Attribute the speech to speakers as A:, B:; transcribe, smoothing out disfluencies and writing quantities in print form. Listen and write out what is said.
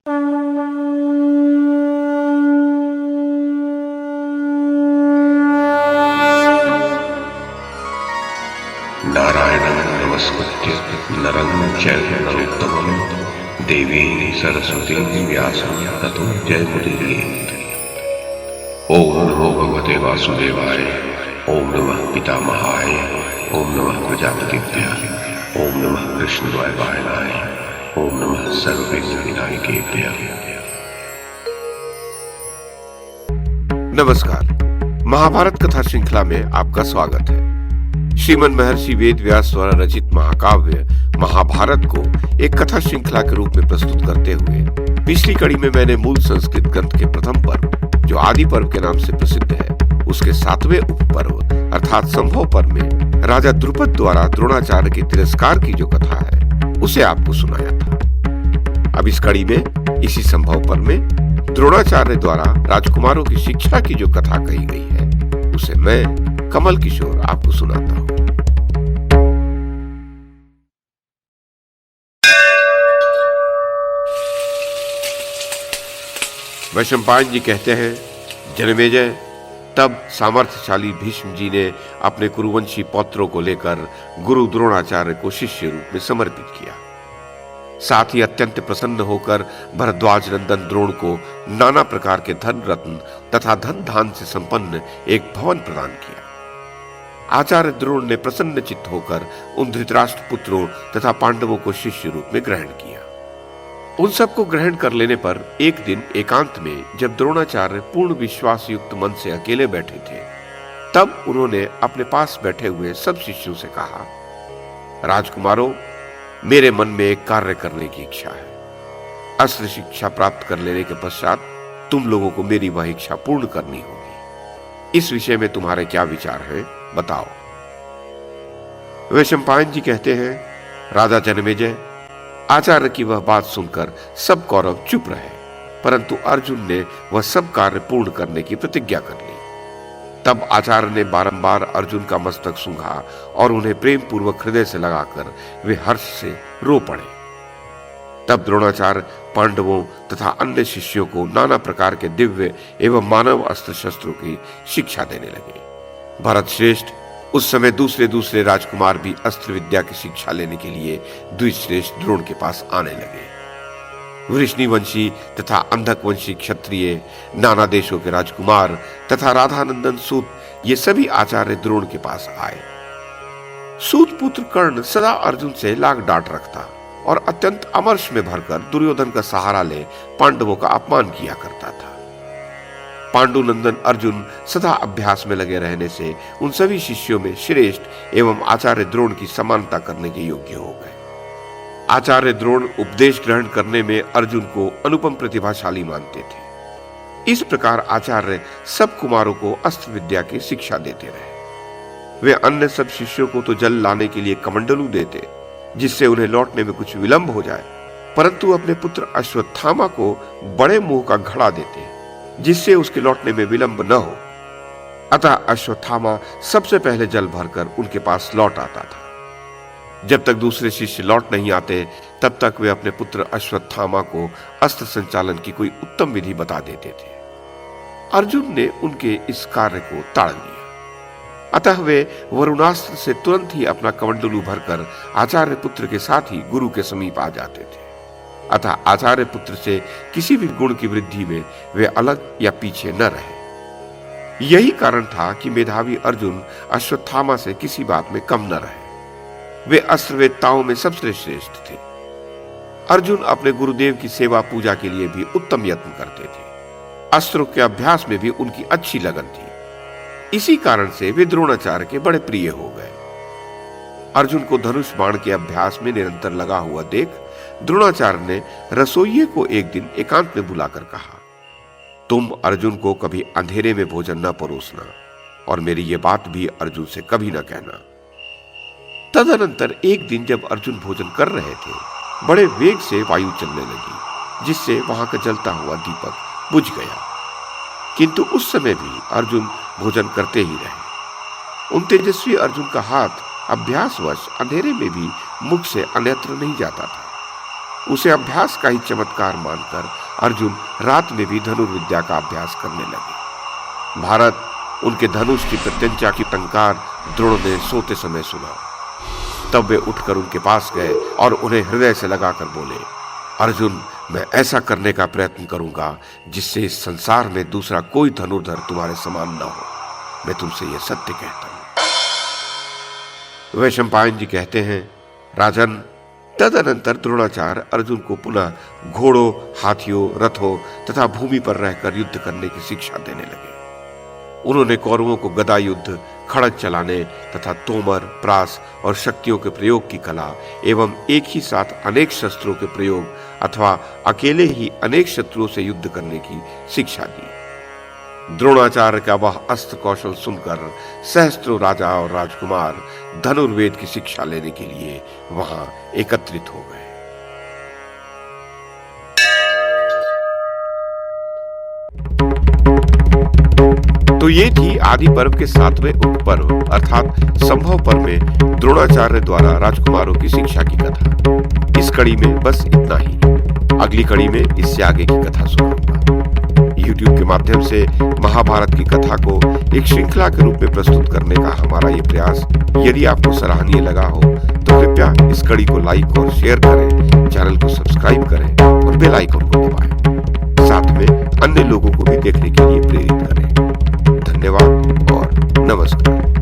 A: नारायणं नमस्कृत्य नरं चैव नरोत्तमं देवीं सरस्वतीं व्यासं ततो जयमुदीरयेत्। ओम नमो भगवते वासुदेवाय, ओम नमः पितामहाय, ओम नमः प्रजापतिभ्यः, ओम नमः कृष्णद्वैपायनाय, ओम नमः सर्वविघ्नविनायकेभ्यः।
B: नमस्कार। महाभारत कथा श्रृंखला में आपका स्वागत है। श्रीमन महर्षि वेद व्यास द्वारा रचित महाकाव्य महाभारत को एक कथा श्रृंखला के रूप में प्रस्तुत करते हुए पिछली कड़ी में मैंने मूल संस्कृत ग्रंथ के प्रथम पर्व, जो आदि पर्व के नाम से प्रसिद्ध है, उसके 7वें उपपर्व अर्थात संभव पर्व में राजा द्रुपद द्वारा द्रोणाचार्य के तिरस्कार की जो कथा है उसे आपको सुनाया था। अब इस कड़ी में इसी संभव पर्व में द्रोणाचार्य द्वारा राजकुमारों की शिक्षा की जो कथा कही गई है उसे मैं कमल किशोर आपको सुनाता हूँ। वैशंपायन जी कहते हैं, जनमेजय, तब सामर्थ्यशाली भीष्म जी ने अपने कुरुवंशी पौत्रों को लेकर गुरु द्रोणाचार्य को शिष्य रूप में समर्पित किया। साथ ही अत्यंत प्रसन्न होकर भरद्वाज नंदन द्रोण को नाना प्रकार के धन रत्न तथा धन धान से संपन्न एक भवन प्रदान किया। आचार्य द्रोण ने प्रसन्न चित्त होकर उन धृतराष्ट्र पुत्रों तथा पांडवों को शिष्य रूप में ग्रहण किया। उन सबको ग्रहण कर लेने पर एक दिन एकांत में जब द्रोणाचार्य पूर्ण विश्वास युक्त मन से अकेले बैठे थे, तब उन्होंने अपने पास बैठे हुए सब शिष्यों से कहा, राजकुमारों, मेरे मन में एक कार्य करने की इच्छा है। अस्त्र शिक्षा प्राप्त कर लेने के पश्चात तुम लोगों को मेरी वह इच्छा पूर्ण करनी होगी। इस विषय में तुम्हारे क्या विचार हैं, बताओ। वैशंपायन जी कहते हैं, राजा जनमेजय, आचार्य की वह बात सुनकर सब कौरव चुप रहे, परंतु अर्जुन ने वह सब कार्य पूर्ण करने की प्रतिज्ञा कर ली। तब आचार्य ने बारंबार अर्जुन का मस्तक सूंघा और उन्हें प्रेम पूर्वक हृदय से लगाकर वे हर्ष से रो पड़े। तब द्रोणाचार्य पांडवों तथा अन्य शिष्यों को नाना प्रकार के दिव्य एवं मानव अस्त्र शस्त्रों की शिक्षा देने लगे। भरत श्रेष्ठ उस समय दूसरे राजकुमार भी अस्त्र विद्या की शिक्षा लेने के लिए द्विश्रेष्ठ द्रोण के पास आने लगे। वृष्णिवंशी तथा अंधक वंशी क्षत्रिय, नाना देशों के राजकुमार तथा राधानंदन सूत, ये सभी आचार्य द्रोण के पास आए। सूत पुत्र कर्ण सदा अर्जुन से लाग डांट रखता और अत्यंत अमर्ष में भरकर दुर्योधन का सहारा ले पांडवों का अपमान किया करता था। पांडुनंदन अर्जुन सदा अभ्यास में लगे रहने से उन सभी शिष्यों में श्रेष्ठ एवं आचार्य द्रोण की समानता करने के योग्य हो गए। आचार्य द्रोण उपदेश ग्रहण करने में अर्जुन को अनुपम प्रतिभाशाली मानते थे। इस प्रकार आचार्य सब कुमारों को अस्त्र विद्या की शिक्षा देते रहे। वे अन्य सब शिष्यों को तो जल लाने के लिए कमंडलू देते, जिससे उन्हें लौटने में कुछ विलंब हो जाए, परंतु अपने पुत्र अश्वत्थामा को बड़े मुंह का घड़ा देते, जिससे उसके लौटने में विलंब न हो। अतः अश्वत्थामा सबसे पहले जल भरकर उनके पास लौट आता था। जब तक दूसरे शिष्य लौट नहीं आते, तब तक वे अपने पुत्र अश्वत्थामा को अस्त्र संचालन की कोई उत्तम विधि बता देते थे। अर्जुन ने उनके इस कार्य को ताड़ लिया। अतः वे वरुणास्त्र से तुरंत ही अपना कमंडलू भरकर आचार्य पुत्र के साथ ही गुरु के समीप आ जाते थे। अतः आचार्य पुत्र से किसी भी गुण की वृद्धि में वे अलग या पीछे न रहे। यही कारण था कि मेधावी अर्जुन अश्वत्थामा से किसी बात में कम न रहे। वे अस्त्रवेत्ताओं में सबसे श्रेष्ठ थे। अर्जुन अपने गुरुदेव की सेवा पूजा के लिए भी उत्तम यत्न करते थे। अस्त्रों के अभ्यास में भी उनकी अच्छी लगन थी। इसी कारण से वे द्रोणाचार्य के बड़े प्रिय हो गए। अर्जुन को धनुष बाण के अभ्यास में निरंतर लगा हुआ देख द्रोणाचार्य ने रसोइये को एक दिन एकांत में बुलाकर कहा, तुम अर्जुन को कभी अंधेरे में भोजन न परोसना और मेरी ये बात भी अर्जुन से कभी न कहना। तदनंतर एक दिन जब अर्जुन भोजन कर रहे थे, बड़े वेग से वायु चलने लगी, जिससे वहां का जलता हुआ दीपक बुझ गया। किंतु उस समय भी अर्जुन भोजन करते ही रहे। उन तेजस्वी अर्जुन का हाथ अभ्यासवश अंधेरे में भी मुख से अन्यत्र नहीं जाता था। उसे अभ्यास का ही चमत्कार मानकर अर्जुन रात में भी धनुर्विद्या का अभ्यास करने लगे। भारत उनके धनुष की प्रत्यंचा की टंकार द्रोण ने सोते समय सुना। तब वे उठकर उनके पास गए और उन्हें हृदय से लगाकर बोले, अर्जुन, मैं ऐसा करने का प्रयत्न करूंगा जिससे इस संसार में दूसरा कोई धनुर्धर तुम्हारे समान न हो। मैं तुमसे यह सत्य कहता हूं। वैशंपायन जी कहते हैं, राजन, तदनंतर द्रोणाचार्य अर्जुन को पुनः घोड़ों, हाथियों, रथों तथा भूमि पर रहकर युद्ध करने की शिक्षा देने लगे। उन्होंने कौरवों को गदा युद्ध, खड़ग चलाने तथा तोमर, प्रास और शक्तियों के प्रयोग की कला एवं एक ही साथ अनेक शस्त्रों के प्रयोग अथवा अकेले ही अनेक शत्रुओं से युद्ध करने की शिक्षा दी। द्रोणाचार्य का वह अस्त्र कौशल सुनकर सहस्त्रों राजा और राजकुमार धनुर्वेद की शिक्षा लेने के लिए वहां एकत्रित हो गए। तो ये थी आदि पर्व के 7वें उपपर्व अर्थात संभव पर्व में द्रोणाचार्य द्वारा राजकुमारों की शिक्षा की कथा। इस कड़ी में बस इतना ही। अगली कड़ी में इससे आगे की कथा सुनाऊंगा। YouTube के माध्यम से महाभारत की कथा को एक श्रृंखला के रूप में प्रस्तुत करने का हमारा ये प्रयास यदि आपको सराहनीय लगा हो तो कृपया इस कड़ी को लाइक और शेयर करें, चैनल को सब्सक्राइब करें और बेल आइकन को दबाएं। साथ में अन्य लोगों को भी देखने के लिए प्रेरित करें। धन्यवाद और नमस्कार।